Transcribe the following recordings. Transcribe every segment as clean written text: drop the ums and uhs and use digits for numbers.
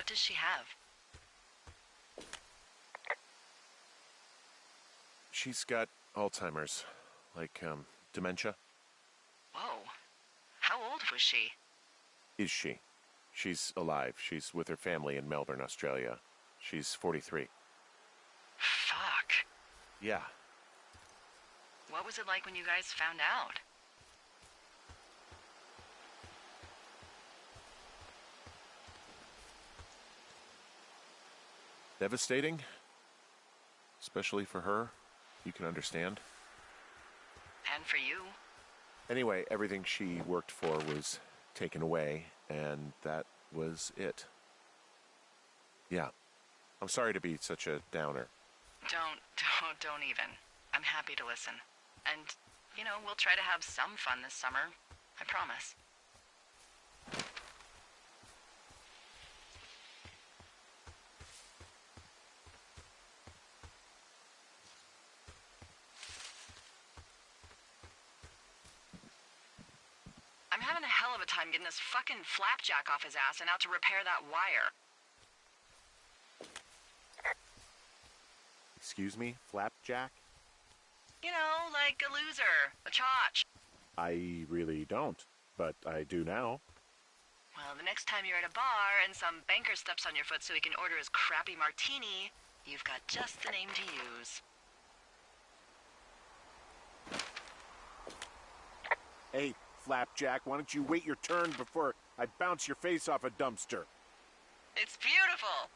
does she have? She's got Alzheimer's, like, dementia. Whoa. How old was she? Is she? She's alive. She's with her family in Melbourne, Australia. She's 43. Fuck. Yeah. What was it like when you guys found out? Devastating. Especially for her. You can understand. And for you? Anyway, everything she worked for was taken away, and that was it. Yeah. I'm sorry to be such a downer. Don't even. I'm happy to listen. And, we'll try to have some fun this summer. I promise. I'm having a hell of a time getting this fucking flapjack off his ass and out to repair that wire. Excuse me, Flapjack? Like a loser, a chotch. I really don't, but I do now. Well, the next time you're at a bar and some banker steps on your foot so he can order his crappy martini, you've got just the name to use. Hey, Flapjack, why don't you wait your turn before I bounce your face off a dumpster? It's beautiful.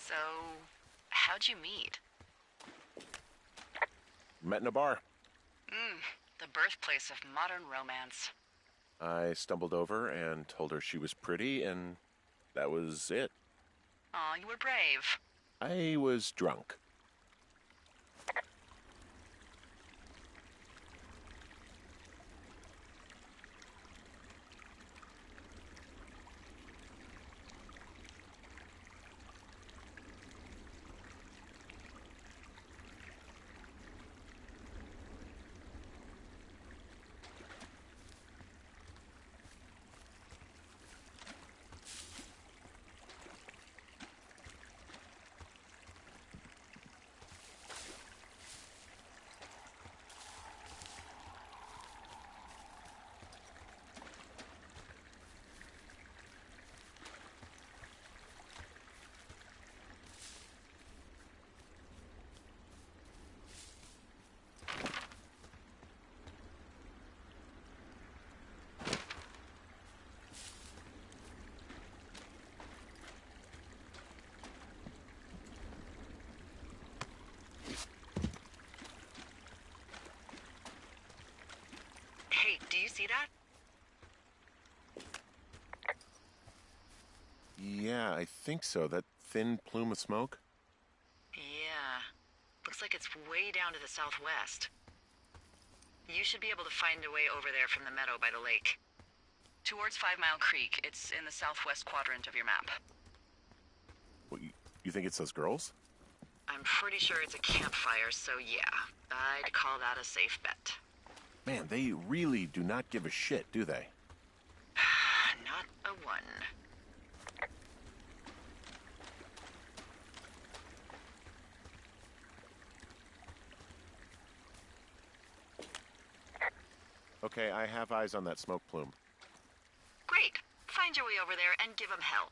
So, how'd you meet? Met in a bar. The birthplace of modern romance. I stumbled over and told her she was pretty, and that was it. Aw, you were brave. I was drunk. see that? Yeah, I think so. That thin plume of smoke? Yeah. Looks like it's way down to the southwest. You should be able to find a way over there from the meadow by the lake. Towards 5 Mile Creek. It's in the southwest quadrant of your map. What, you think it's those girls? I'm pretty sure it's a campfire, so yeah. I'd call that a safe bet. Man, they really do not give a shit, do they? Not a one. Okay, I have eyes on that smoke plume. Great. Find your way over there and give them hell.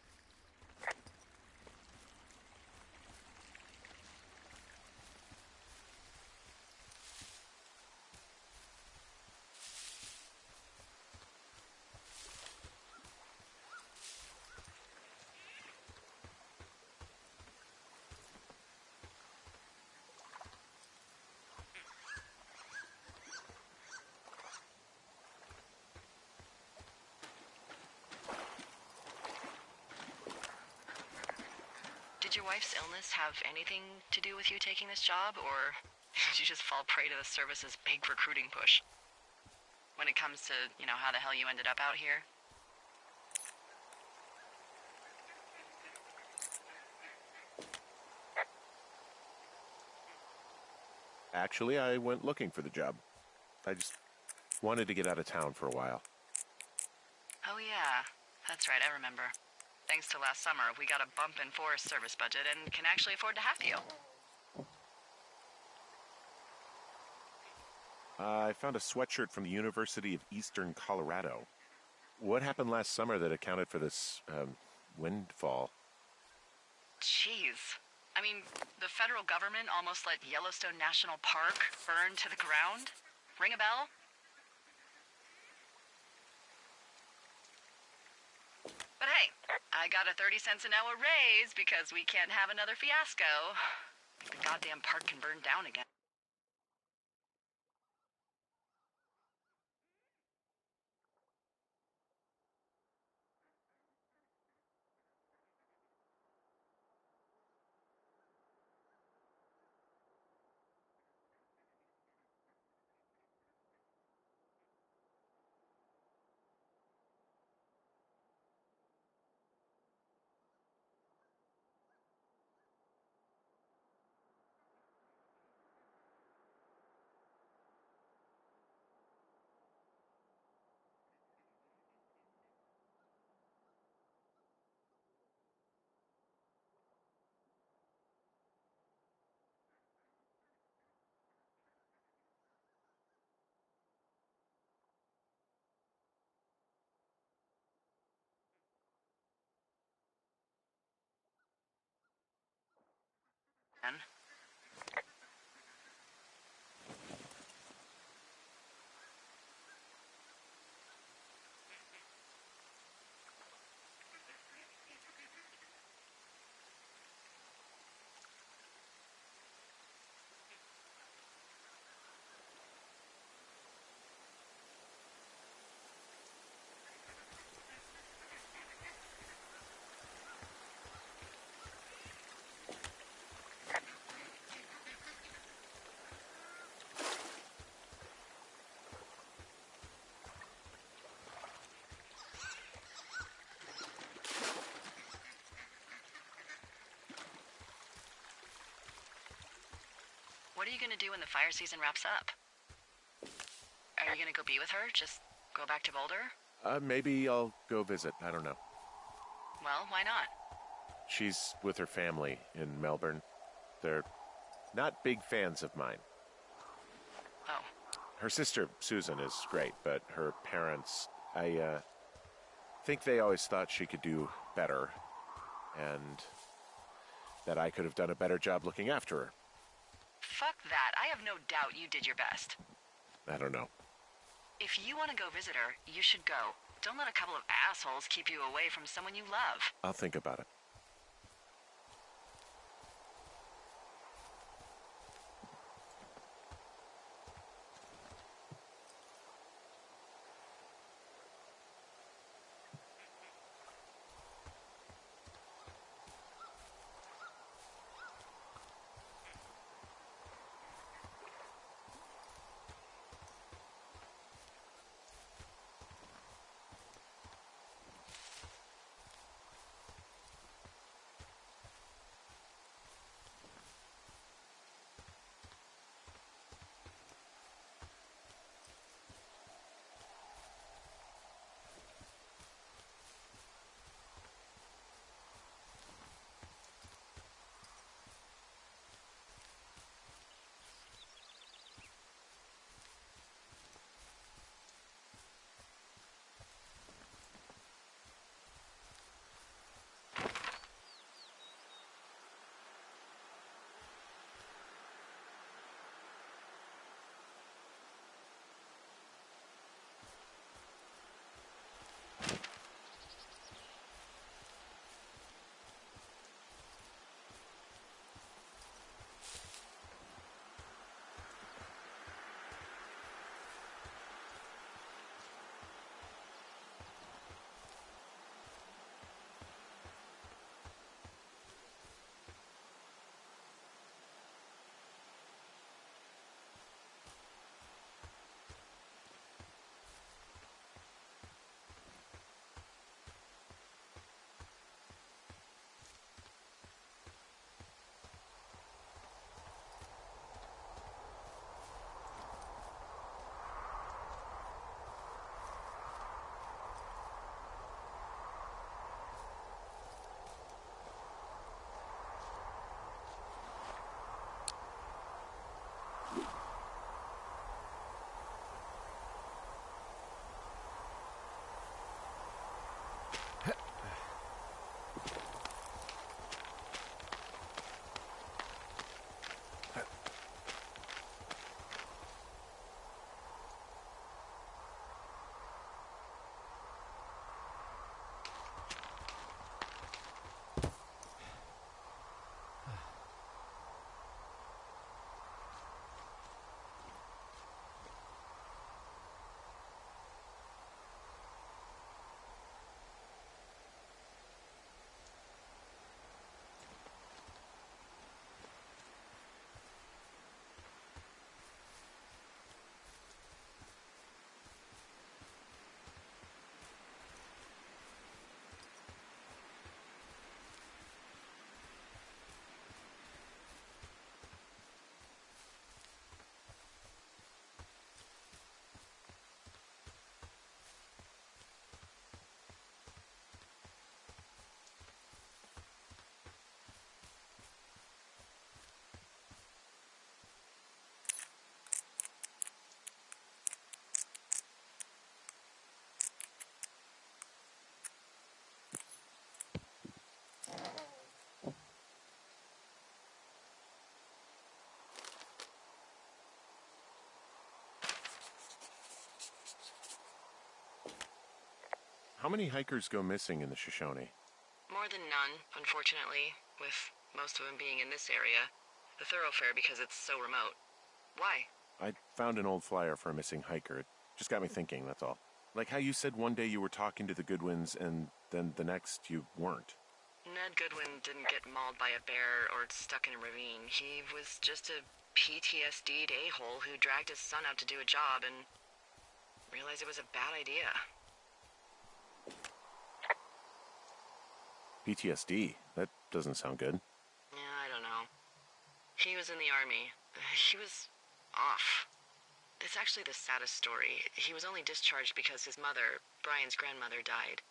Did your wife's illness have anything to do with you taking this job, or did you just fall prey to the service's big recruiting push? When it comes to, how the hell you ended up out here? Actually, I went looking for the job. I just wanted to get out of town for a while. Oh yeah, that's right, I remember. Thanks to last summer, we got a bump in Forest Service budget and can actually afford to have you. I found a sweatshirt from the University of Eastern Colorado. What happened last summer that accounted for this, windfall? Jeez. I mean, the federal government almost let Yellowstone National Park burn to the ground? Ring a bell? But hey, I got a 30 cents an hour raise because we can't have another fiasco. The goddamn park can burn down again. What are you gonna do when the fire season wraps up? Are you gonna go be with her? Just go back to Boulder? Maybe I'll go visit. I don't know. Well, why not? She's with her family in Melbourne. They're not big fans of mine. Oh. Her sister, Susan, is great, but her parents, I think they always thought she could do better, and that I could have done a better job looking after her. Fuck that. I have no doubt you did your best. I don't know. If you want to go visit her, you should go. Don't let a couple of assholes keep you away from someone you love. I'll think about it. How many hikers go missing in the Shoshone? More than none, unfortunately, with most of them being in this area. The thoroughfare because it's so remote. Why? I found an old flyer for a missing hiker. It just got me thinking, that's all. Like how you said one day you were talking to the Goodwins and then the next you weren't. Ned Goodwin didn't get mauled by a bear or stuck in a ravine. He was just a PTSD'd a-hole who dragged his son out to do a job and realized it was a bad idea. PTSD? That doesn't sound good. Yeah, I don't know. He was in the army. He was off. It's actually the saddest story. He was only discharged because his mother, Brian's grandmother, died.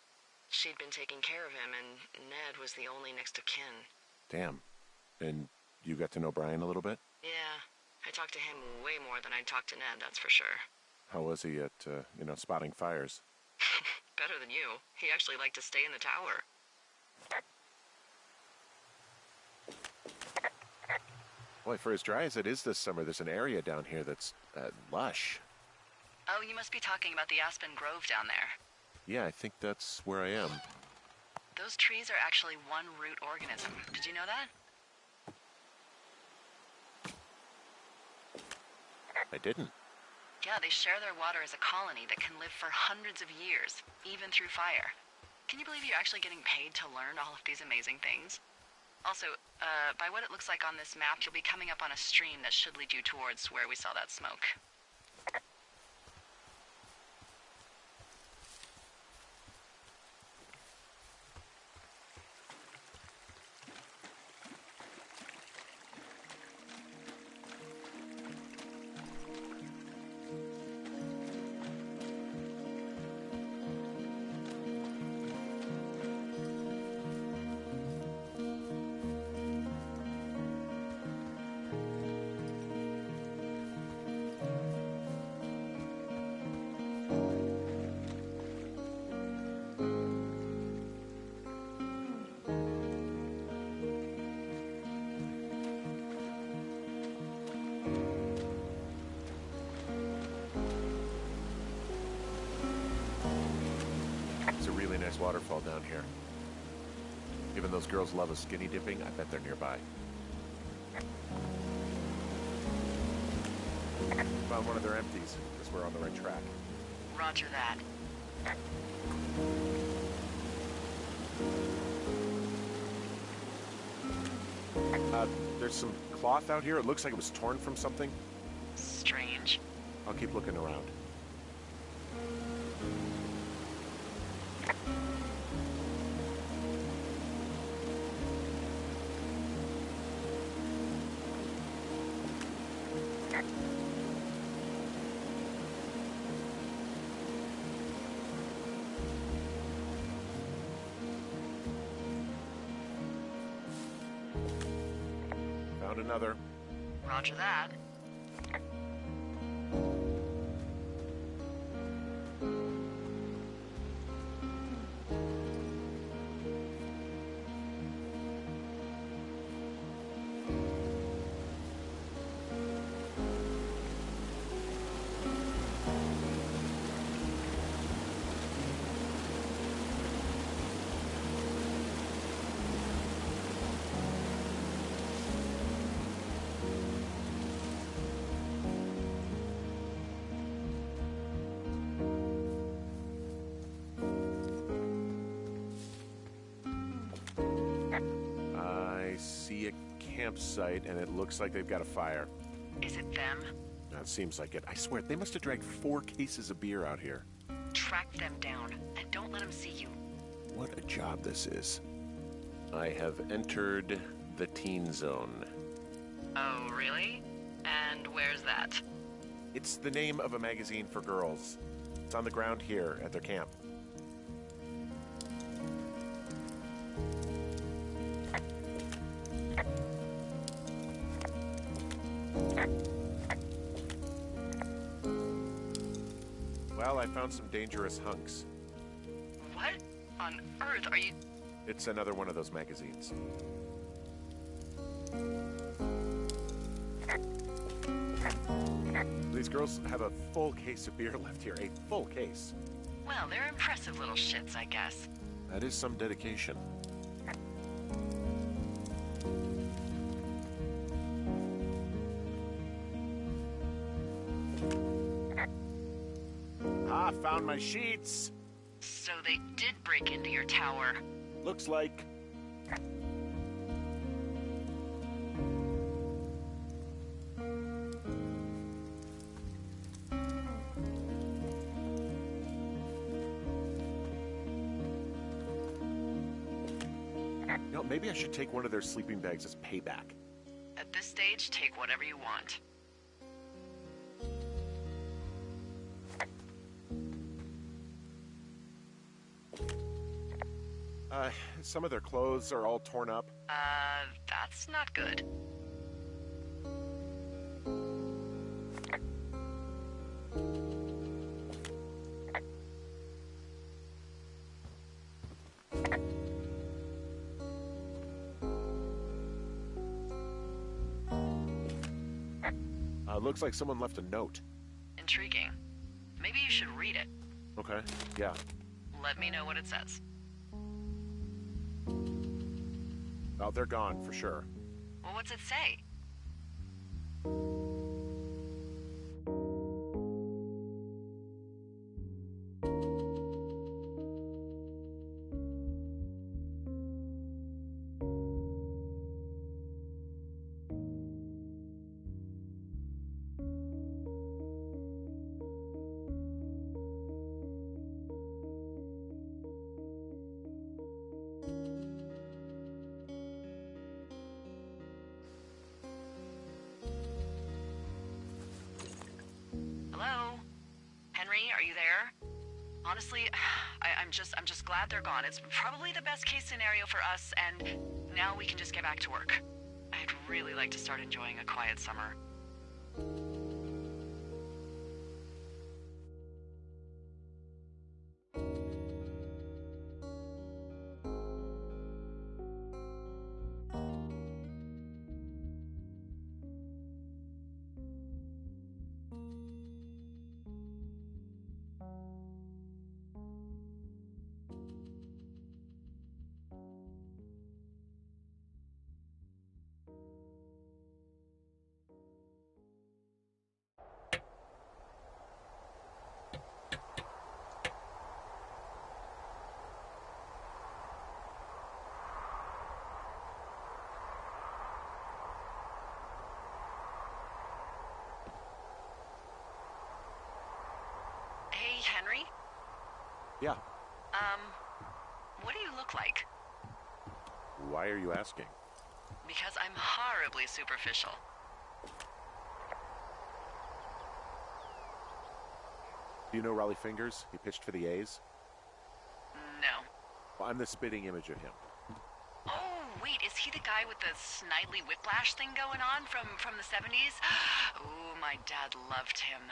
She'd been taking care of him, and Ned was the only next of kin. Damn. And you got to know Brian a little bit? Yeah. I talked to him way more than I'd talked to Ned, that's for sure. How was he at, spotting fires? Better than you. He actually liked to stay in the tower. Boy, for as dry as it is this summer, there's an area down here that's lush. Oh, you must be talking about the Aspen Grove down there. Yeah, I think that's where I am. Those trees are actually one root organism. Did you know that? I didn't. Yeah, they share their water as a colony that can live for hundreds of years, even through fire. Can you believe you're actually getting paid to learn all of these amazing things? Also, by what it looks like on this map, you'll be coming up on a stream that should lead you towards where we saw that smoke. Nice waterfall down here. Given those girls love a skinny dipping, I bet they're nearby. Found one of their empties. Guess we're on the right track. Roger that. There's some cloth out here. It looks like it was torn from something. Strange. I'll keep looking around. Found another. Roger that. Campsite, and it looks like they've got a fire. Is it them? That seems like it. I swear, they must have dragged 4 cases of beer out here. Track them down, and don't let them see you. What a job this is. I have entered the teen zone. Oh, really? And where's that? It's the name of a magazine for girls. It's on the ground here at their camp. Well, I found some dangerous hunks. What on earth are you... It's another one of those magazines. These girls have a full case of beer left here. A full case. Well, they're impressive little shits, I guess. That is some dedication. Ah, found my sheets. So they did break into your tower. Looks like. You know, maybe I should take one of their sleeping bags as payback. At this stage, take whatever you want. Some of their clothes are all torn up. That's not good. Looks like someone left a note. Intriguing. Maybe you should read it. Okay, yeah. Let me know what it says. Oh, they're gone, for sure. Well, what's it say? Hello? Henry, are you there? Honestly, I'm just glad they're gone. It's probably the best case scenario for us, and now we can just get back to work. I'd really like to start enjoying a quiet summer. Hey, Henry? Yeah. What do you look like? Why are you asking? Because I'm horribly superficial. Do you know Raleigh Fingers? He pitched for the A's. No. Well, I'm the spitting image of him. Oh, wait, is he the guy with the snidely whiplash thing going on from the 70s? Ooh, my dad loved him.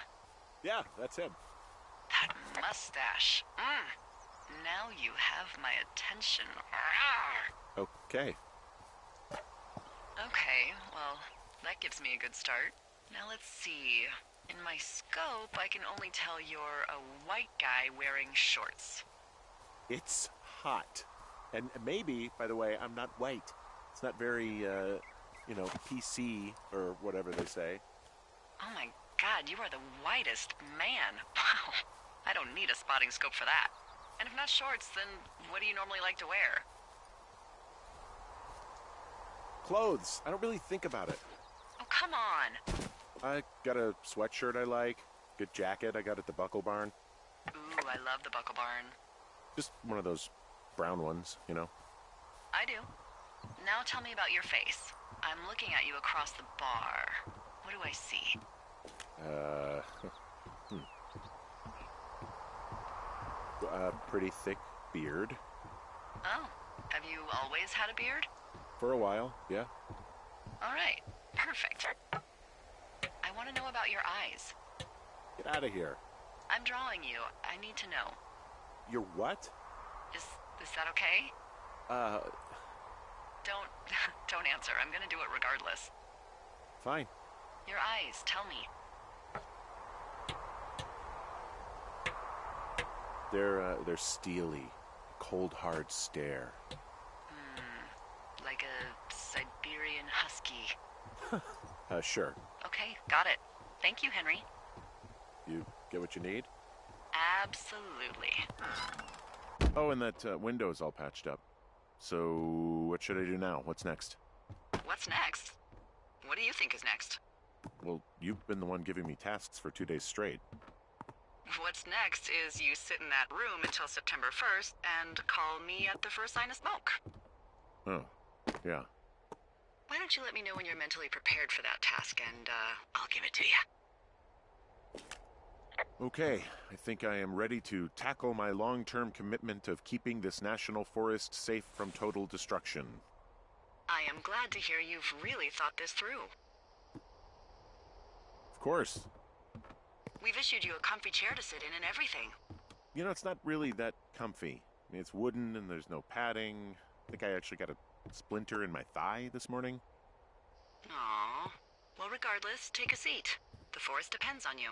Yeah, that's him. That mustache. Now you have my attention. Okay. Okay, well, that gives me a good start. Now let's see. In my scope, I can only tell you're a white guy wearing shorts. It's hot. And maybe, by the way, I'm not white. It's not very, PC or whatever they say. Oh my God, you are the whitest man. Wow. I don't need a spotting scope for that. And if not shorts, then what do you normally like to wear? Clothes. I don't really think about it. Oh, come on. I got a sweatshirt I like. Good jacket I got at the Buckle Barn. Ooh, I love the Buckle Barn. Just one of those brown ones, you know. I do. Now tell me about your face. I'm looking at you across the bar. What do I see? A pretty thick beard. Oh, have you always had a beard? For a while, yeah. All right, perfect. I want to know about your eyes. Get out of here. I'm drawing you. I need to know. You're what? Is that okay? Don't don't answer. I'm gonna do it regardless. Fine. Your eyes, tell me. They're steely, cold, hard stare. Like a Siberian husky. Sure. Okay, got it. Thank you, Henry. You get what you need? Absolutely. Oh, and that window's all patched up. So, what should I do now? What's next? What's next? What do you think is next? Well, you've been the one giving me tasks for 2 days straight. What's next is you sit in that room until September 1st and call me at the first sign of smoke. Oh, yeah. Why don't you let me know when you're mentally prepared for that task, and I'll give it to you. Okay, I think I am ready to tackle my long-term commitment of keeping this national forest safe from total destruction. I am glad to hear you've really thought this through. Of course. We've issued you a comfy chair to sit in and everything. You know, it's not really that comfy. I mean, it's wooden and there's no padding. I think I actually got a splinter in my thigh this morning. Aww. Well, regardless, take a seat. The forest depends on you.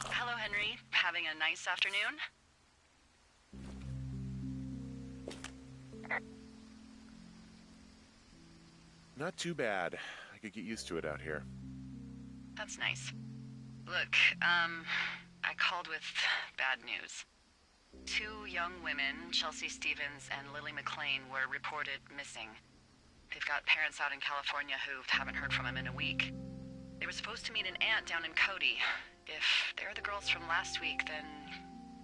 Hello, Henry. Having a nice afternoon? Not too bad. I could get used to it out here. That's nice. Look, I called with bad news. 2 young women, Chelsea Stevens and Lily McLean, were reported missing. They've got parents out in California who haven't heard from them in a week. They were supposed to meet an aunt down in Cody. If they're the girls from last week, then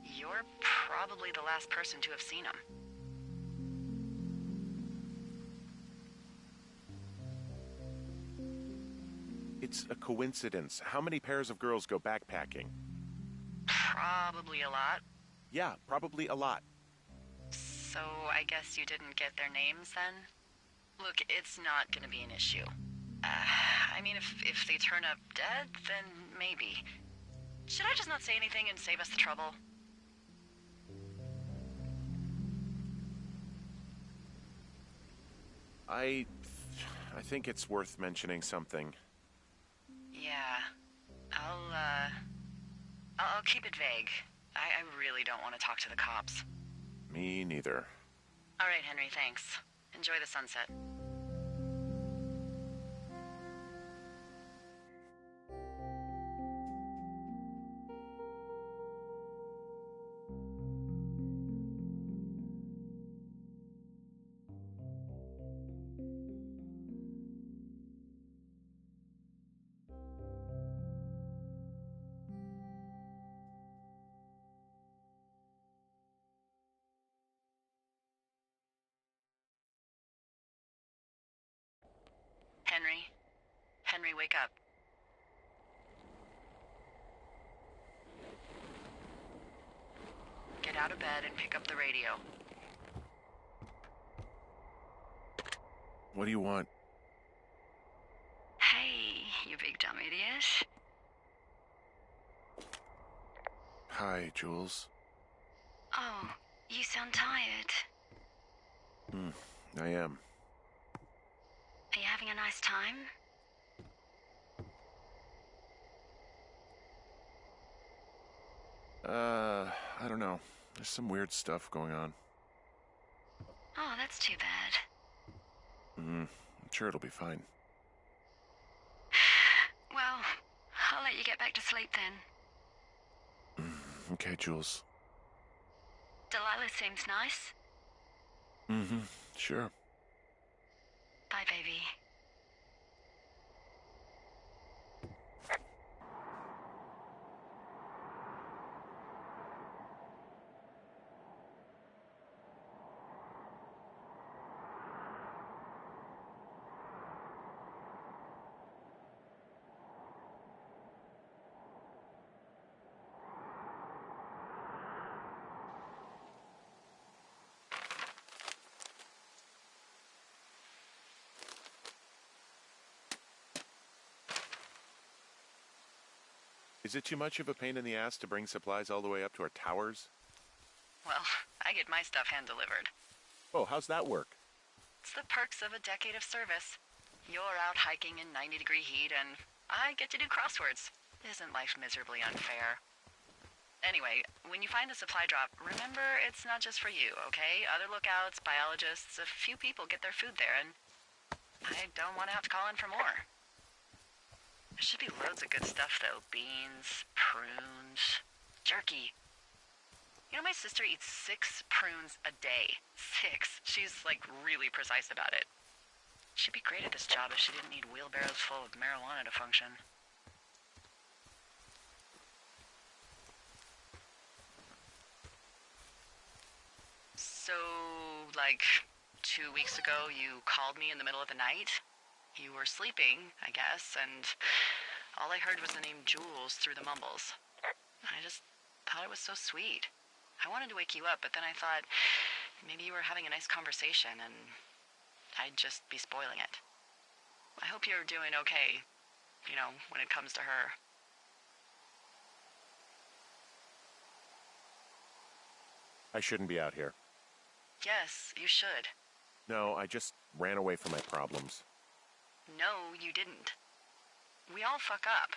you're probably the last person to have seen them. It's a coincidence. How many pairs of girls go backpacking? Probably a lot. Yeah, probably a lot. So I guess you didn't get their names then? Look, it's not gonna be an issue. I mean, if they turn up dead, then maybe. Should I just not say anything and save us the trouble? I think it's worth mentioning something. Yeah. I'll keep it vague. I really don't want to talk to the cops. Me neither. All right, Henry, thanks. Enjoy the sunset. Henry? Henry, wake up. Get out of bed and pick up the radio. What do you want? Hey, you big dumb idiot. Hi, Jules. Oh, you sound tired. I am. Are you having a nice time? I don't know. There's some weird stuff going on. Oh, that's too bad. I'm sure it'll be fine. Well, I'll let you get back to sleep then. Okay, Jules. Delilah seems nice. Sure. Bye, baby. Is it too much of a pain in the ass to bring supplies all the way up to our towers? Well, I get my stuff hand-delivered. Oh, how's that work? It's the perks of a decade of service. You're out hiking in 90-degree heat, and I get to do crosswords. Isn't life miserably unfair? Anyway, when you find a supply drop, remember it's not just for you, okay? Other lookouts, biologists, a few people get their food there, and I don't want to have to call in for more. There should be loads of good stuff, though. Beans, prunes, jerky. You know, my sister eats 6 prunes a day. 6. She's, like, really precise about it. She'd be great at this job if she didn't need wheelbarrows full of marijuana to function. So, like, 2 weeks ago, you called me in the middle of the night? You were sleeping, I guess, and all I heard was the name Jules through the mumbles. I just thought it was so sweet. I wanted to wake you up, but then I thought maybe you were having a nice conversation and I'd just be spoiling it. I hope you're doing okay, you know, when it comes to her. I shouldn't be out here. Yes, you should. No, I just ran away from my problems. No, you didn't. We all fuck up.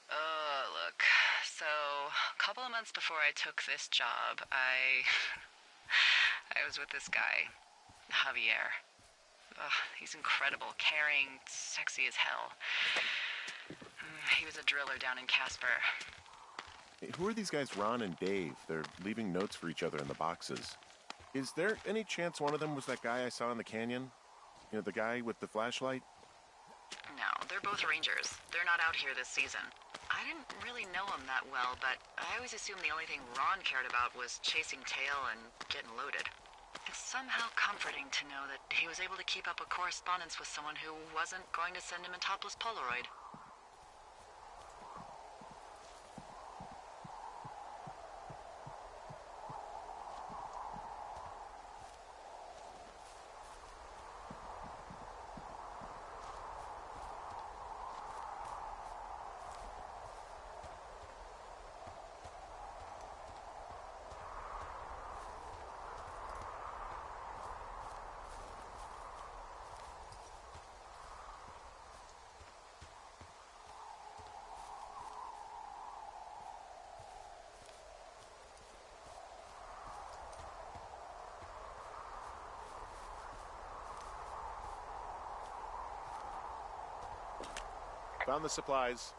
Look. So, a couple of months before I took this job, I was with this guy, Javier. He's incredible, caring, sexy as hell. He was a driller down in Casper. Hey, who are these guys, Ron and Dave? They're leaving notes for each other in the boxes. Is there any chance one of them was that guy I saw in the canyon? You know, the guy with the flashlight? No, they're both rangers. They're not out here this season. I didn't really know him that well, but I always assumed the only thing Ron cared about was chasing tail and getting loaded. It's somehow comforting to know that he was able to keep up a correspondence with someone who wasn't going to send him a topless Polaroid. Found the supplies.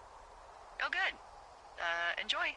Oh, good. Enjoy.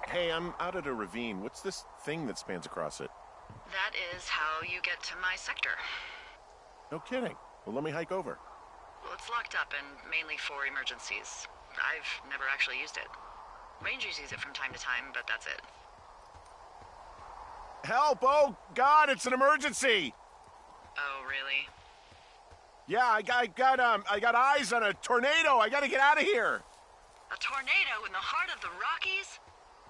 Hey, I'm out at a ravine. What's this thing that spans across it? That is how you get to my sector. No kidding. Well, let me hike over. Well, it's locked up and mainly for emergencies. I've never actually used it. Rangers use it from time to time, but that's it. Help! Oh, God, it's an emergency! Oh, really? Yeah, I got eyes on a tornado. I gotta get out of here. A tornado in the heart of the Rockies?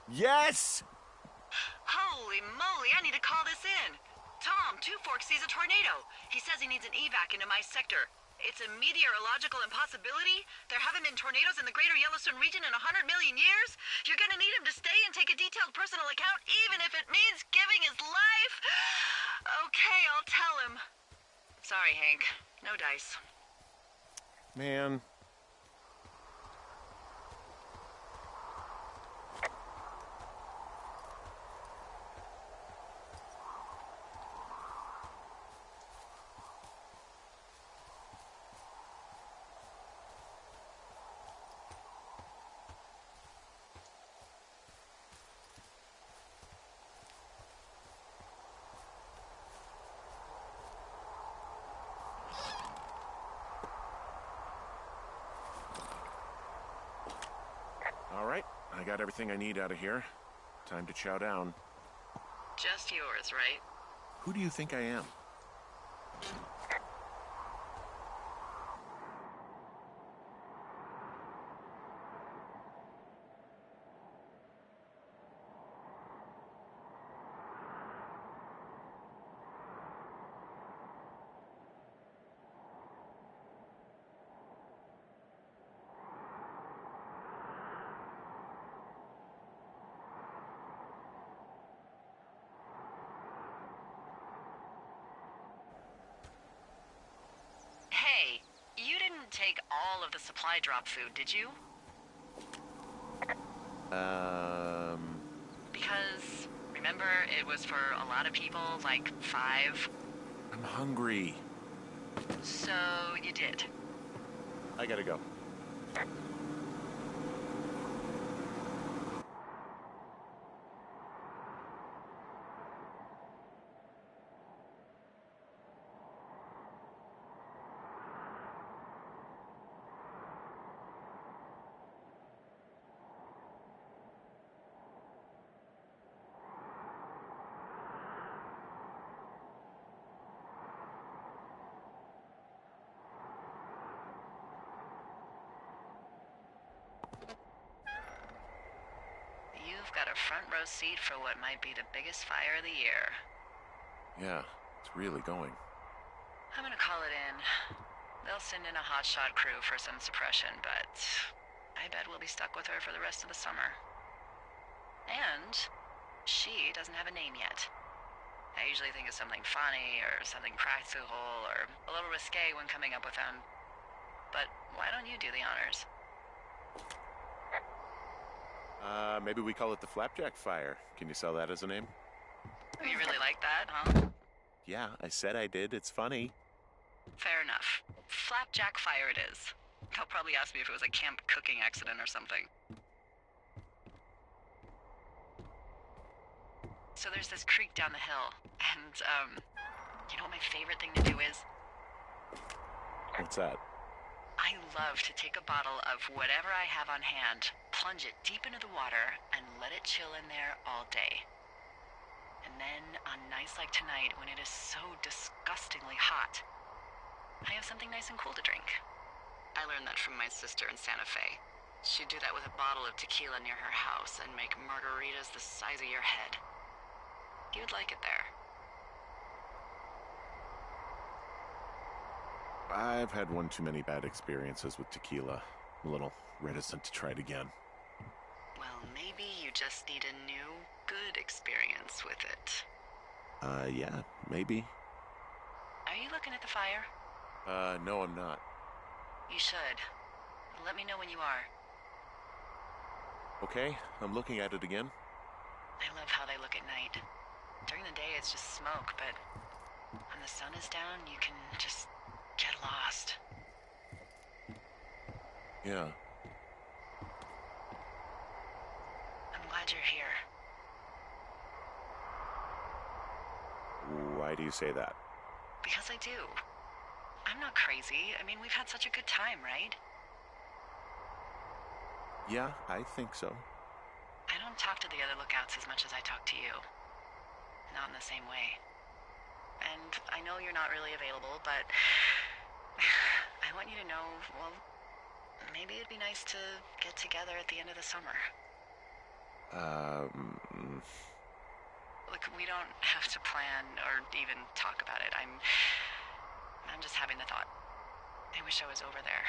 Yes! Holy moly, I need to call this in. Tom, Two Forks sees a tornado. He says he needs an evac into my sector. It's a meteorological impossibility. There haven't been tornadoes in the greater Yellowstone region in 100 million years. You're gonna need him to stay and take a detailed personal account, even if it means giving his life. Okay, I'll tell him. Sorry, Hank. No dice. Man, got everything I need out of here. Time to chow down. Just yours, right? Who do you think I am? Hey, you didn't take all of the supply drop food, did you? Because, remember, it was for a lot of people, like 5. I'm hungry. So, you did. I gotta go. You've got a front row seat for what might be the biggest fire of the year. Yeah, it's really going. I'm gonna call it in. They'll send in a hotshot crew for some suppression, but I bet we'll be stuck with her for the rest of the summer. And she doesn't have a name yet. I usually think of something funny or something practical or a little risque when coming up with them. But why don't you do the honors? Maybe we call it the Flapjack Fire. Can you sell that as a name? You really like that, huh? Yeah, I said I did. It's funny. Fair enough. Flapjack Fire it is. They'll probably ask me if it was a camp cooking accident or something. So there's this creek down the hill, and, you know what my favorite thing to do is? What's that? I love to take a bottle of whatever I have on hand, plunge it deep into the water, and let it chill in there all day. And then, on nights like tonight, when it is so disgustingly hot, I have something nice and cool to drink. I learned that from my sister in Santa Fe. She'd do that with a bottle of tequila near her house and make margaritas the size of your head. You'd like it there. I've had one too many bad experiences with tequila. I'm a little reticent to try it again. Well, maybe you just need a new, good experience with it. Yeah, maybe. Are you looking at the fire? No, I'm not. You should. Let me know when you are. Okay, I'm looking at it again. I love how they look at night. During the day, it's just smoke, but when the sun is down, you can just get lost. Yeah. I'm glad you're here. Why do you say that? Because I do. I'm not crazy. I mean, we've had such a good time, right? Yeah, I think so. I don't talk to the other lookouts as much as I talk to you. Not in the same way. And I know you're not really available, but I want you to know, well, maybe it'd be nice to get together at the end of the summer. Look, we don't have to plan or even talk about it. I'm just having the thought. I wish I was over there.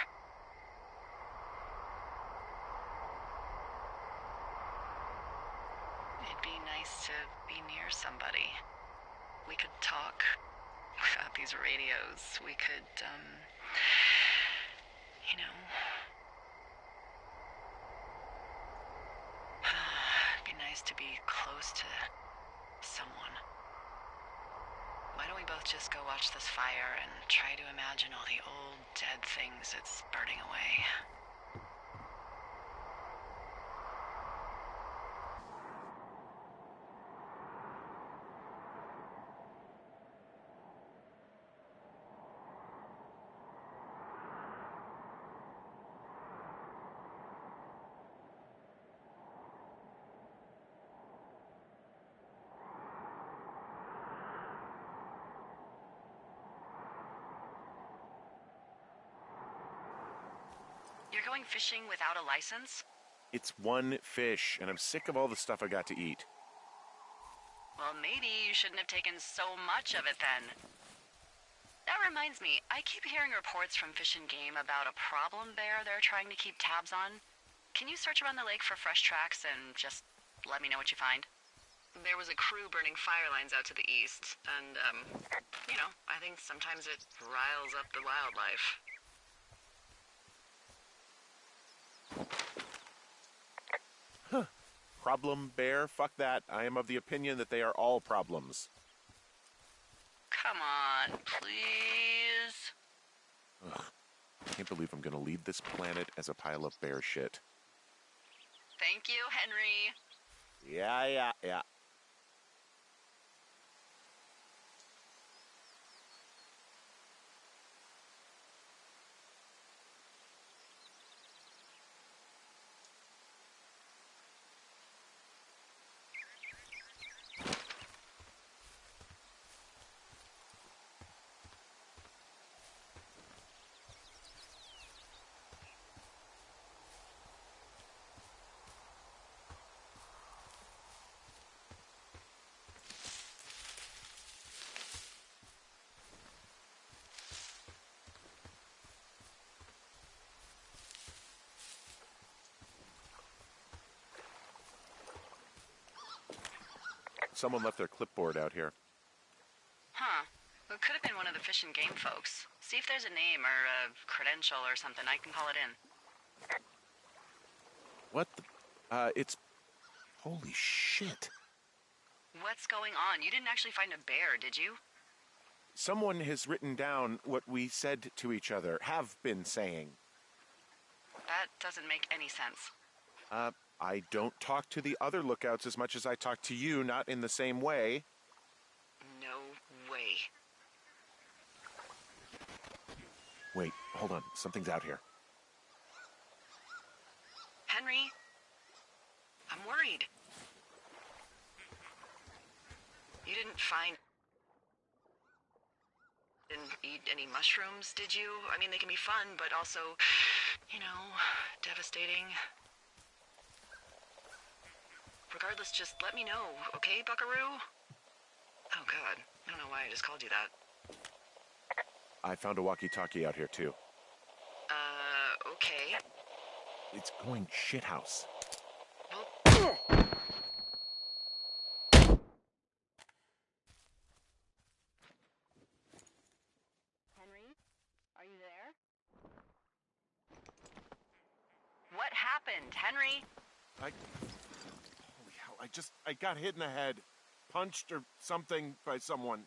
It'd be nice to be near somebody. We could talk without these radios. We could, you know. It'd be nice to be close to someone. Why don't we both just go watch this fire and try to imagine all the old, dead things it's burning away? You're going fishing without a license? It's one fish, and I'm sick of all the stuff I got to eat. Well, maybe you shouldn't have taken so much of it then. That reminds me, I keep hearing reports from Fish and Game about a problem bear they're trying to keep tabs on. Can you search around the lake for fresh tracks and just let me know what you find? There was a crew burning fire lines out to the east, and, I think sometimes it riles up the wildlife. Huh. Problem bear? Fuck that. I am of the opinion that they are all problems. Come on, please. Ugh. I can't believe I'm gonna leave this planet as a pile of bear shit. Thank you, Henry. Yeah. Someone left their clipboard out here. Huh. It could have been one of the Fish and Game folks. See if there's a name or a credential or something. I can call it in. What the... it's... Holy shit. What's going on? You didn't actually find a bear, did you? Someone has written down what we said to each other, have been saying. That doesn't make any sense. I don't talk to the other lookouts as much as I talk to you, not in the same way. No way. Wait, hold on. Something's out here. Henry? I'm worried. You didn't eat any mushrooms, did you? I mean, they can be fun, but also, devastating. Regardless, just let me know, okay, buckaroo? Oh, God. I don't know why I just called you that. I found a walkie-talkie out here, too. Okay. It's going shithouse. Well... Henry? Are you there? What happened, Henry? Holy hell, I got hit in the head. Punched or something by someone.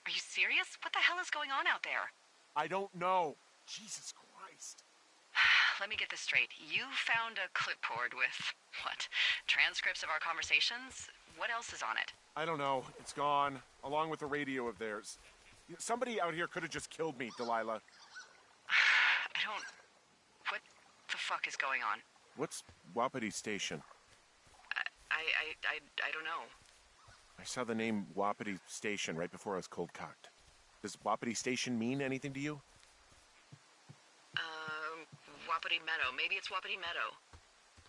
Are you serious? What the hell is going on out there? I don't know. Jesus Christ. Let me get this straight. You found a clipboard with, what, transcripts of our conversations? What else is on it? I don't know. It's gone, along with a radio of theirs. Somebody out here could have just killed me, Delilah. What the fuck is going on? What's Wapiti Station? I don't know. I saw the name Wapiti Station right before I was cold-cocked. Does Wapiti Station mean anything to you? Wapiti Meadow. Maybe it's Wapiti Meadow.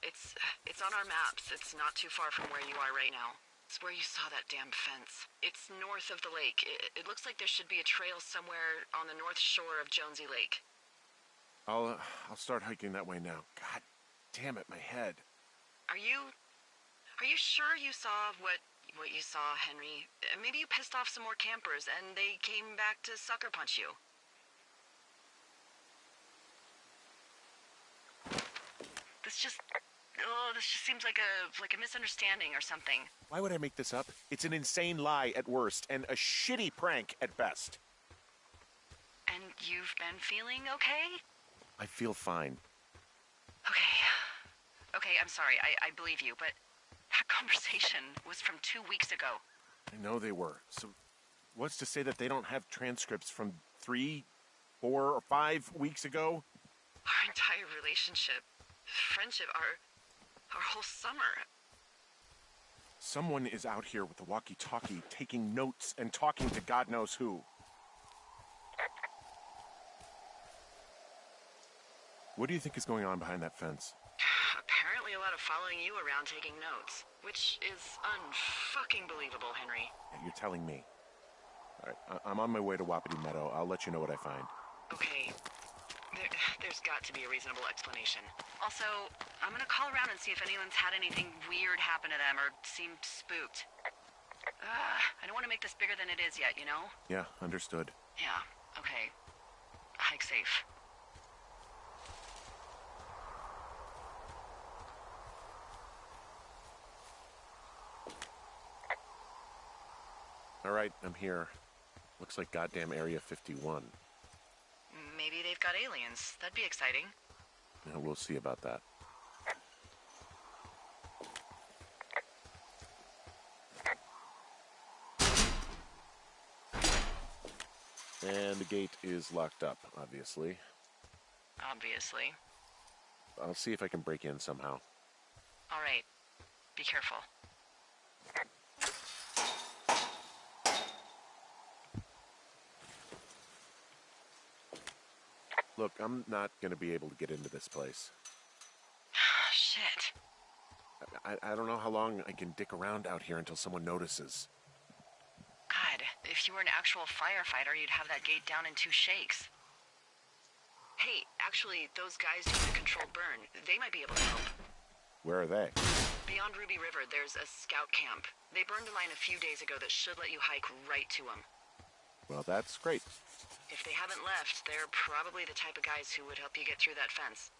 It's on our maps. It's not too far from where you are right now. It's where you saw that damn fence. It's north of the lake. It looks like there should be a trail somewhere on the north shore of Jonesy Lake. I'll start hiking that way now. God damn it, my head. Are you sure you saw what you saw, Henry? Maybe you pissed off some more campers and they came back to sucker punch you. This just seems like a misunderstanding or something. Why would I make this up? It's an insane lie at worst and a shitty prank at best. And you've been feeling okay? I feel fine. Okay, I'm sorry. I believe you, but that conversation was from 2 weeks ago. I know they were. So what's to say that they don't have transcripts from 3, 4, or 5 weeks ago? Our entire relationship, friendship, our whole summer. Someone is out here with the walkie-talkie taking notes and talking to God knows who. What do you think is going on behind that fence? Apparently a lot of following you around taking notes, which is unfucking believable, Henry. Yeah, you're telling me. All right, I'm on my way to Wapiti Meadow. I'll let you know what I find. Okay. There's got to be a reasonable explanation. Also, I'm gonna call around and see if anyone's had anything weird happen to them or seemed spooked. I don't want to make this bigger than it is yet, you know? Yeah, understood. Yeah, okay. Hike safe. All right, I'm here. Looks like goddamn Area 51. Maybe they've got aliens. That'd be exciting. Yeah, we'll see about that. And the gate is locked up, obviously. Obviously. I'll see if I can break in somehow. All right. Be careful. Look, I'm not going to be able to get into this place. Shit. I don't know how long I can dick around out here until someone notices. God, if you were an actual firefighter, you'd have that gate down in 2 shakes. Hey, actually, those guys doing the controlled burn, they might be able to help. Where are they? Beyond Ruby River, there's a scout camp. They burned a line a few days ago that should let you hike right to them. Well, that's great. If they haven't left, they're probably the type of guys who would help you get through that fence.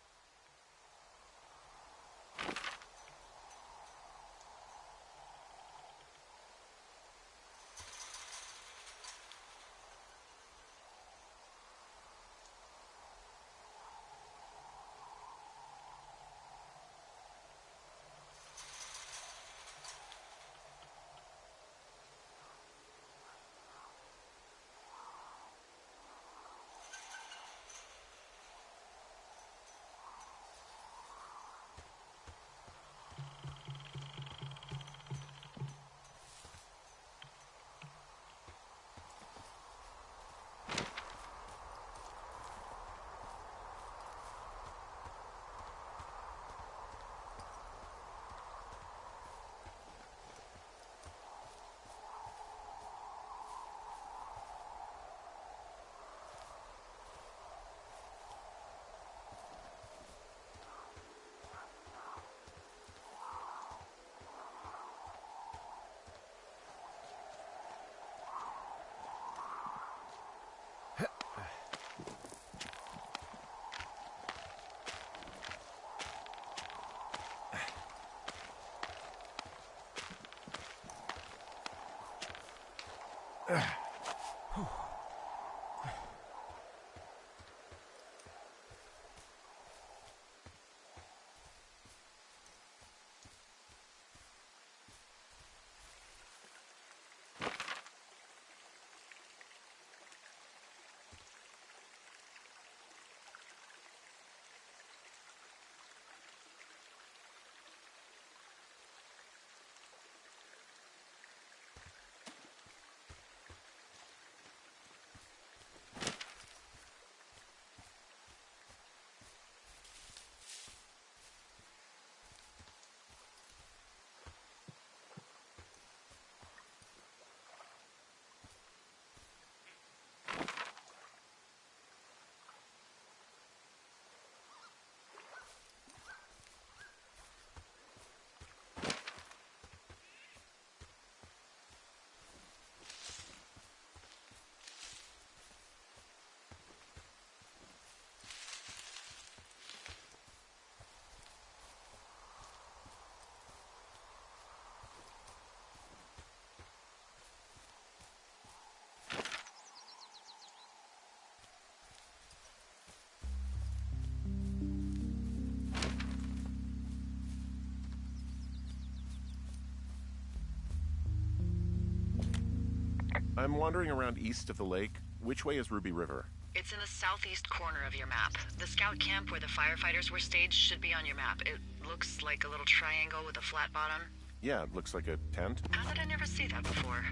I'm wandering around east of the lake. Which way is Ruby River? It's in the southeast corner of your map. The scout camp where the firefighters were staged should be on your map. It looks like a little triangle with a flat bottom. Yeah, it looks like a tent. How did I never see that before?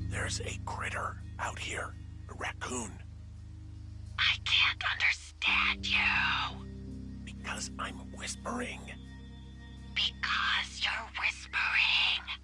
There's a critter out here. A raccoon. I can't understand you. Because I'm whispering. Because you're whispering.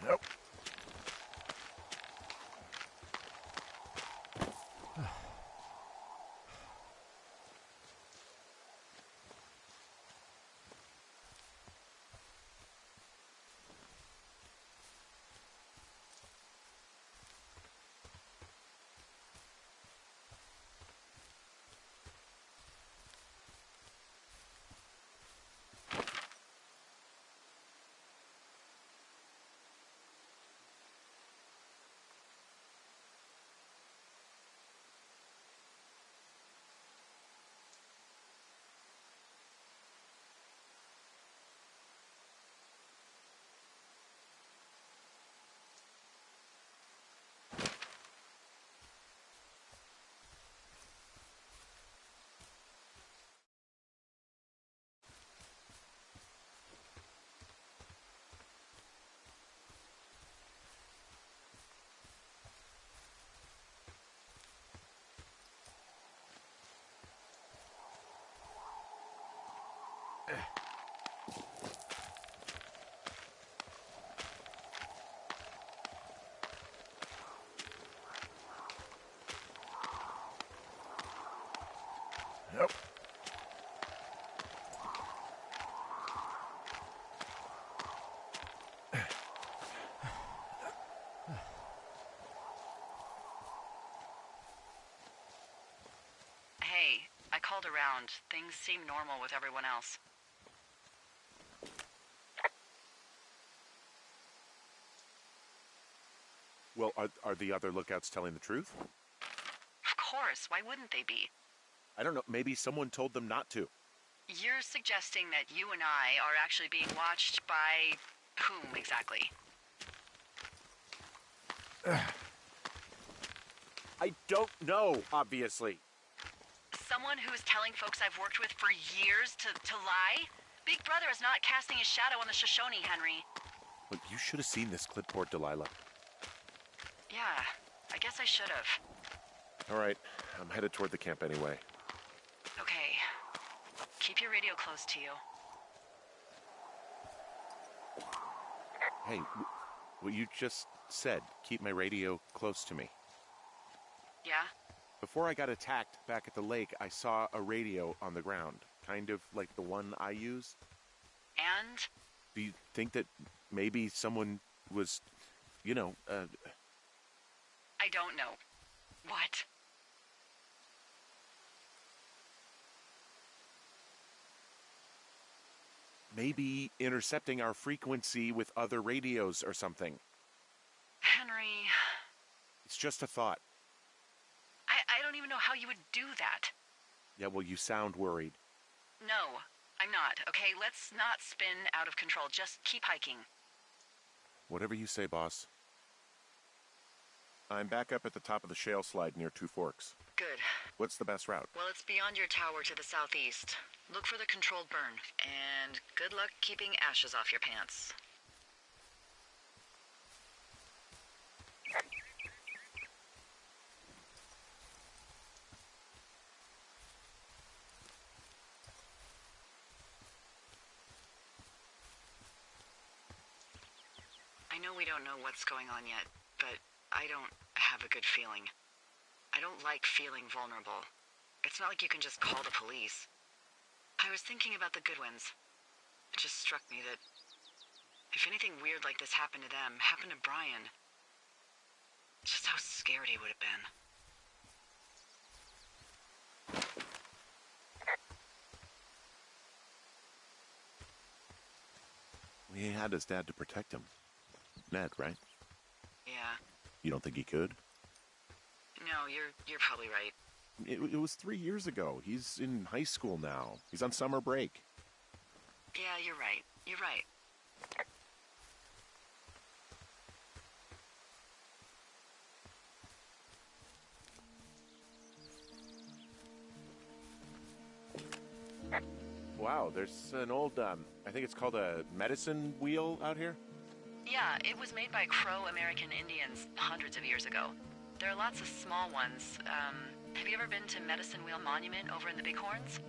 Nope. Nope. Hey, I called around. Things seem normal with everyone else. Well, are the other lookouts telling the truth? Of course, why wouldn't they be? I don't know. Maybe someone told them not to. You're suggesting that you and I are actually being watched by whom exactly? I don't know, obviously. Someone who's telling folks I've worked with for years to lie? Big Brother is not casting his shadow on the Shoshone, Henry. Look, you should have seen this clipboard, Delilah. Yeah, I guess I should have. All right, I'm headed toward the camp anyway. Okay. Keep your radio close to you. Hey, what you just said, keep my radio close to me. Yeah? Before I got attacked back at the lake, I saw a radio on the ground, kind of like the one I use. And? Do you think that maybe someone was, I don't know. What? maybe intercepting our frequency with other radios or something? Henry... It's just a thought. I don't even know how you would do that. Yeah, well, you sound worried. No, I'm not, okay? Let's not spin out of control. Just keep hiking. Whatever you say, boss. I'm back up at the top of the shale slide near Two Forks. Good. What's the best route? Well, it's beyond your tower to the southeast. Look for the controlled burn, and good luck keeping ashes off your pants. I know we don't know what's going on yet, but I don't have a good feeling. I don't like feeling vulnerable. It's not like you can just call the police. I was thinking about the Goodwins. It just struck me that if anything weird like this happened to them, happened to Brian, just how scared he would have been. He had his dad to protect him. Ned, right? Yeah. You don't think he could? No, you're probably right. It was 3 years ago. He's in high school now. He's on summer break. Yeah, you're right. You're right. Wow, there's an old, I think it's called a medicine wheel out here? Yeah, it was made by Crow American Indians hundreds of years ago. There are lots of small ones. Have you ever been to Medicine Wheel Monument over in the Bighorns?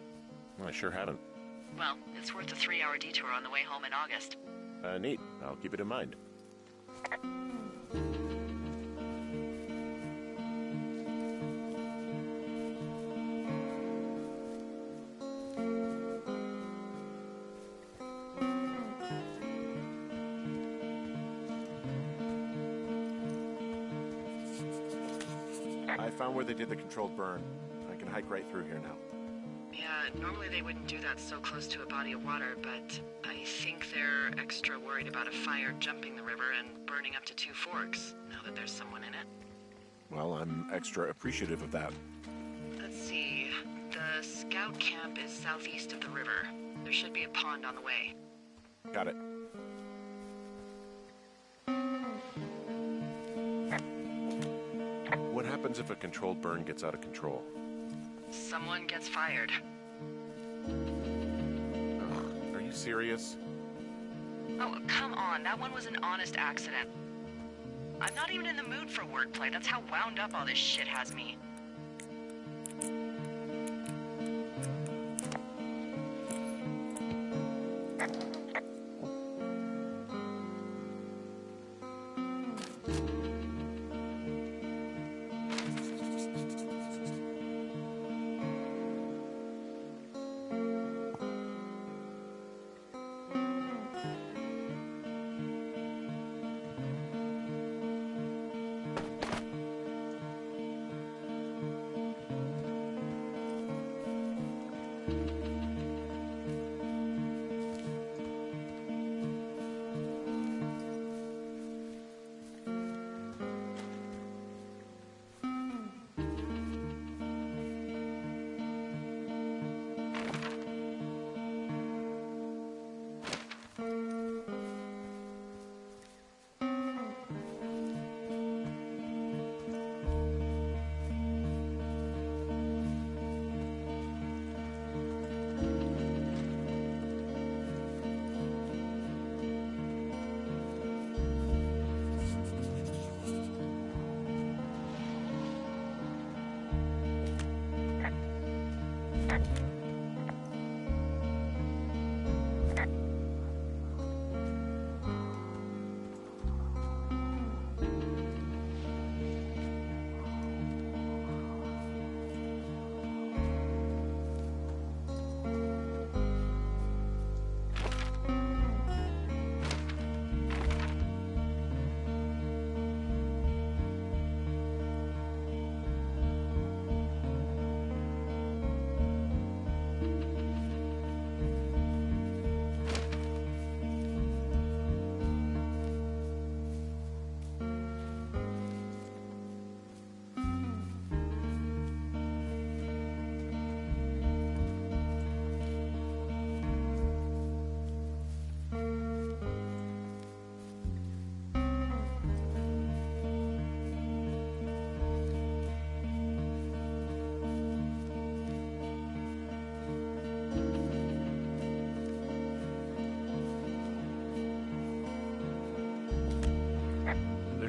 I sure haven't. Well, it's worth a 3-hour detour on the way home in August. Neat. I'll keep it in mind. I found where they did the controlled burn. I can hike right through here now. Yeah, normally they wouldn't do that so close to a body of water, but I think they're extra worried about a fire jumping the river and burning up to 2 forks, now that there's someone in it. Well, I'm extra appreciative of that. Let's see. The scout camp is southeast of the river. There should be a pond on the way. Got it. What happens if a controlled burn gets out of control? Someone gets fired. Ugh, are you serious? Oh, come on. That one was an honest accident. I'm not even in the mood for wordplay. That's how wound up all this shit has me.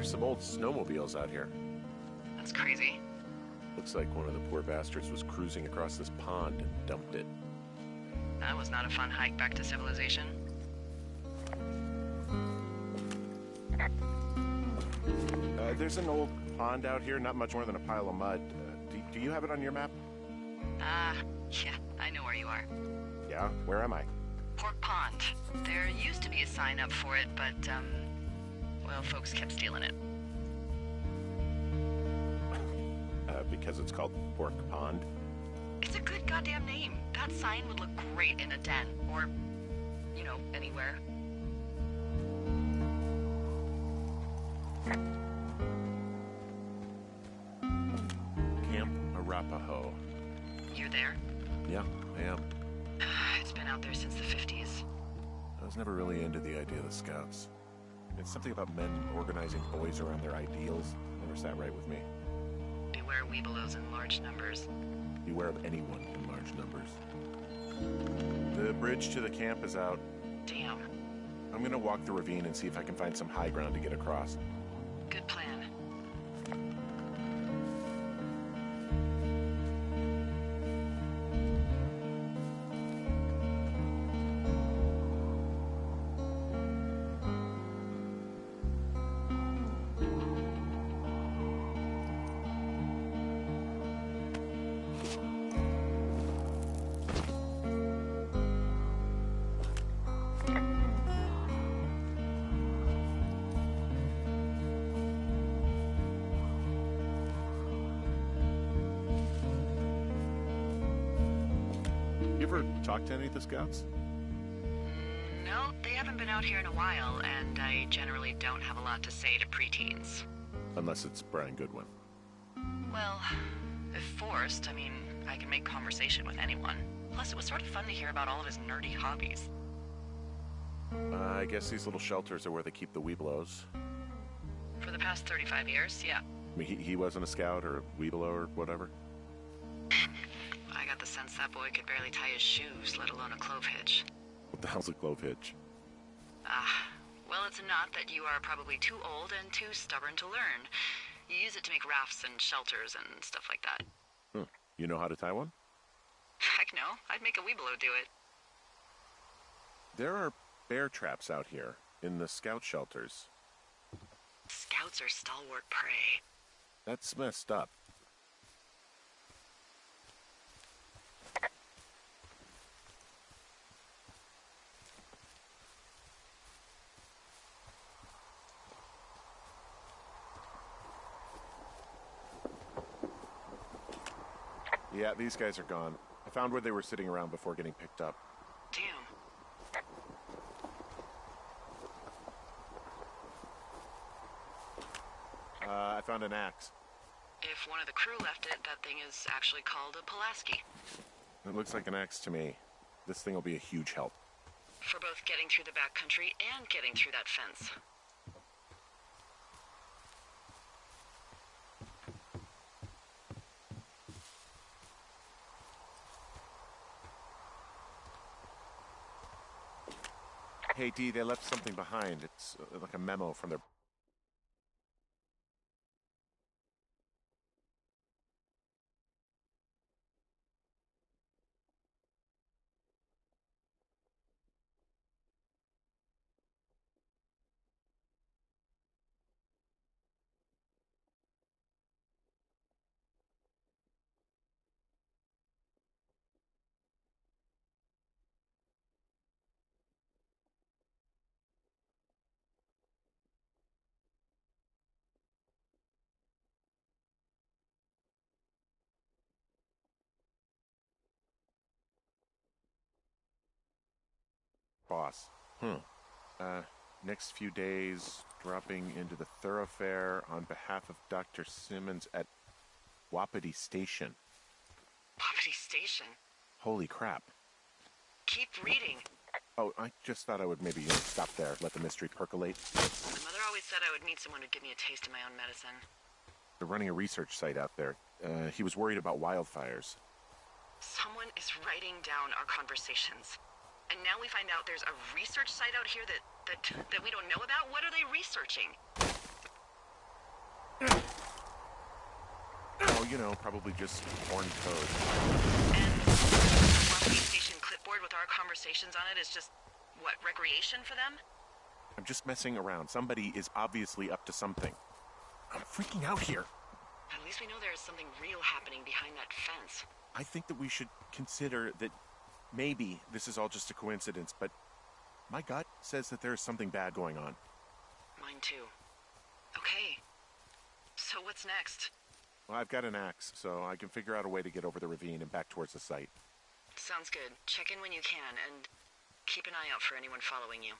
there's some old snowmobiles out here. That's crazy. Looks like one of the poor bastards was cruising across this pond and dumped it. That was not a fun hike back to civilization. There's an old pond out here, not much more than a pile of mud. Do you have it on your map? Yeah, I know where you are. Yeah? Where am I? Pork Pond. There used to be a sign up for it, but, well, folks kept stealing it. Because it's called Pork Pond? It's a good goddamn name. That sign would look great in a den, or, you know, anywhere. Camp Arapaho. You're there? Yeah, I am. It's been out there since the 50s. I was never really into the idea of the Scouts. It's something about men organizing boys around their ideals. Never sat right with me. Beware weebelows in large numbers. Beware of anyone in large numbers. The bridge to the camp is out. Damn. I'm gonna walk the ravine and see if I can find some high ground to get across. Good plan. You ever talk to any of the Scouts? No, they haven't been out here in a while, and I generally don't have a lot to say to preteens. Unless it's Brian Goodwin. Well, if forced, I mean, I can make conversation with anyone. Plus, it was sort of fun to hear about all of his nerdy hobbies. I guess these little shelters are where they keep the weebelows. For the past 35 years, yeah. I mean, he wasn't a Scout or a weebelow or whatever? I got the sense that boy could barely tie his shoes, let alone a clove hitch. What the hell's a clove hitch? Well, it's a knot that you are probably too old and too stubborn to learn. You use it to make rafts and shelters and stuff like that. You know how to tie one? Heck no, I'd make a weebelow do it. There are bear traps out here, in the Scout shelters. Scouts are stalwart prey. That's messed up. Yeah, these guys are gone. I found where they were sitting around before getting picked up. Damn. I found an axe. If one of the crew left it, that thing is actually called a Pulaski. It looks like an axe to me. This thing will be a huge help. For both getting through the backcountry and getting through that fence. Hey, Dee, they left something behind. It's like a memo from their... boss. Next few days, dropping into the thoroughfare on behalf of Dr. Simmons at Wapiti Station. Wapiti Station? Holy crap. Keep reading. Oh, I just thought I would maybe stop there, let the mystery percolate. My mother always said I would meet someone who'd give me a taste of my own medicine. They're running a research site out there. He was worried about wildfires. Someone is writing down our conversations. And now we find out there's a research site out here that we don't know about? What are they researching? Oh, you know, probably just torn code. And the walking station clipboard with our conversations on it is just, what, recreation for them? I'm just messing around. Somebody is obviously up to something. I'm freaking out here. At least we know there is something real happening behind that fence. I think that we should consider that maybe this is all just a coincidence, but my gut says that there is something bad going on. Mine too. Okay. So what's next? Well, I've got an axe, so I can figure out a way to get over the ravine and back towards the site. Sounds good. Check in when you can, and keep an eye out for anyone following you.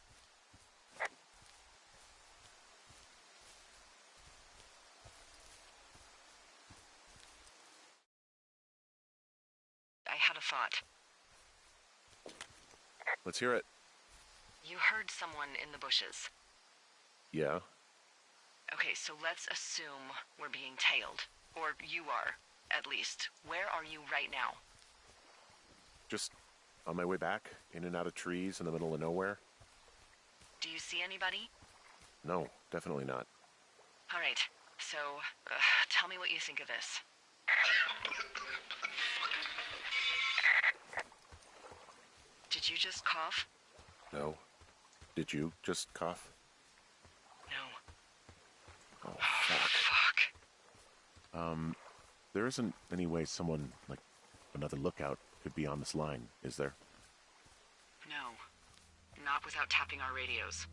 I had a thought. Let's hear it. You heard someone in the bushes. Yeah? Okay, so let's assume we're being tailed. Or you are, at least. Where are you right now? Just on my way back, in and out of trees in the middle of nowhere. Do you see anybody? No, definitely not. All right, so tell me what you think of this. Did you just cough? No. Did you just cough? No. Oh, fuck. Fuck. There isn't any way someone, like, another lookout could be on this line, is there? No. Not without tapping our radios.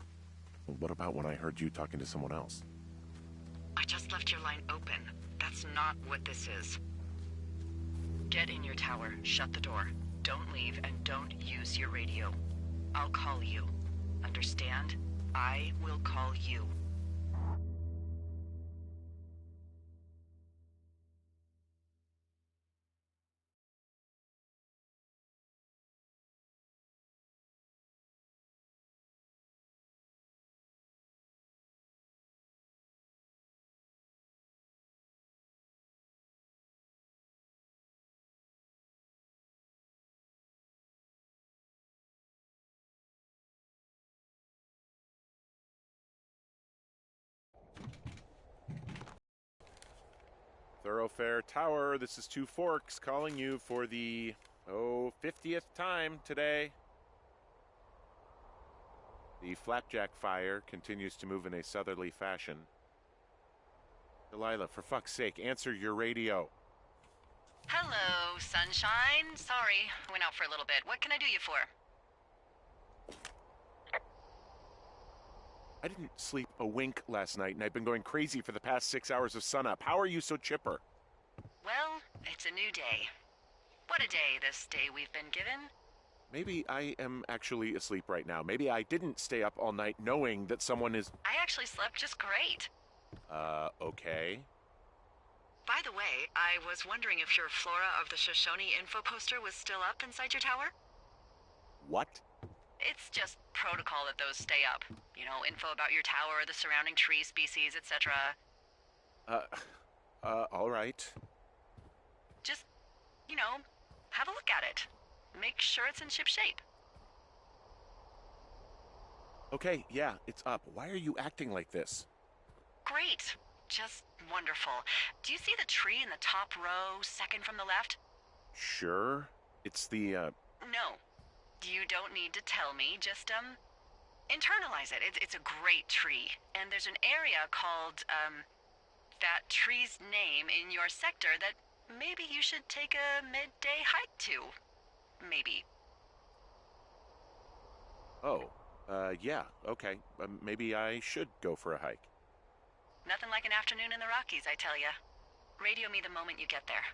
Well, what about when I heard you talking to someone else? I just left your line open. That's not what this is. Get in your tower, shut the door. Don't leave, and don't use your radio. I'll call you. Understand? I will call you. Thoroughfare Tower, this is Two Forks calling you for the, 50th time today. The flapjack fire continues to move in a southerly fashion. Delilah, for fuck's sake, answer your radio. Hello, sunshine. Sorry, I went out for a little bit. What can I do you for? I didn't sleep a wink last night, and I've been going crazy for the past 6 hours of sunup. How are you so chipper? Well, it's a new day. What a day, this day we've been given. Maybe I am actually asleep right now. Maybe I didn't stay up all night knowing that someone is... I actually slept just great. Okay. By the way, I was wondering if your Flora of the Shoshone info poster was still up inside your tower? What? It's just protocol that those stay up. You know, info about your tower, the surrounding tree species, etc. All right. Just, you know, have a look at it. Make sure it's in ship shape. Okay, yeah, it's up. Why are you acting like this? Great. Just wonderful. Do you see the tree in the top row, second from the left? Sure. It's the, No. You don't need to tell me. Just, internalize it. It's a great tree. And there's an area called, that tree's name in your sector that maybe you should take a midday hike to. Maybe. Oh, yeah, okay. Maybe I should go for a hike. Nothing like an afternoon in the Rockies, I tell ya. Radio me the moment you get there.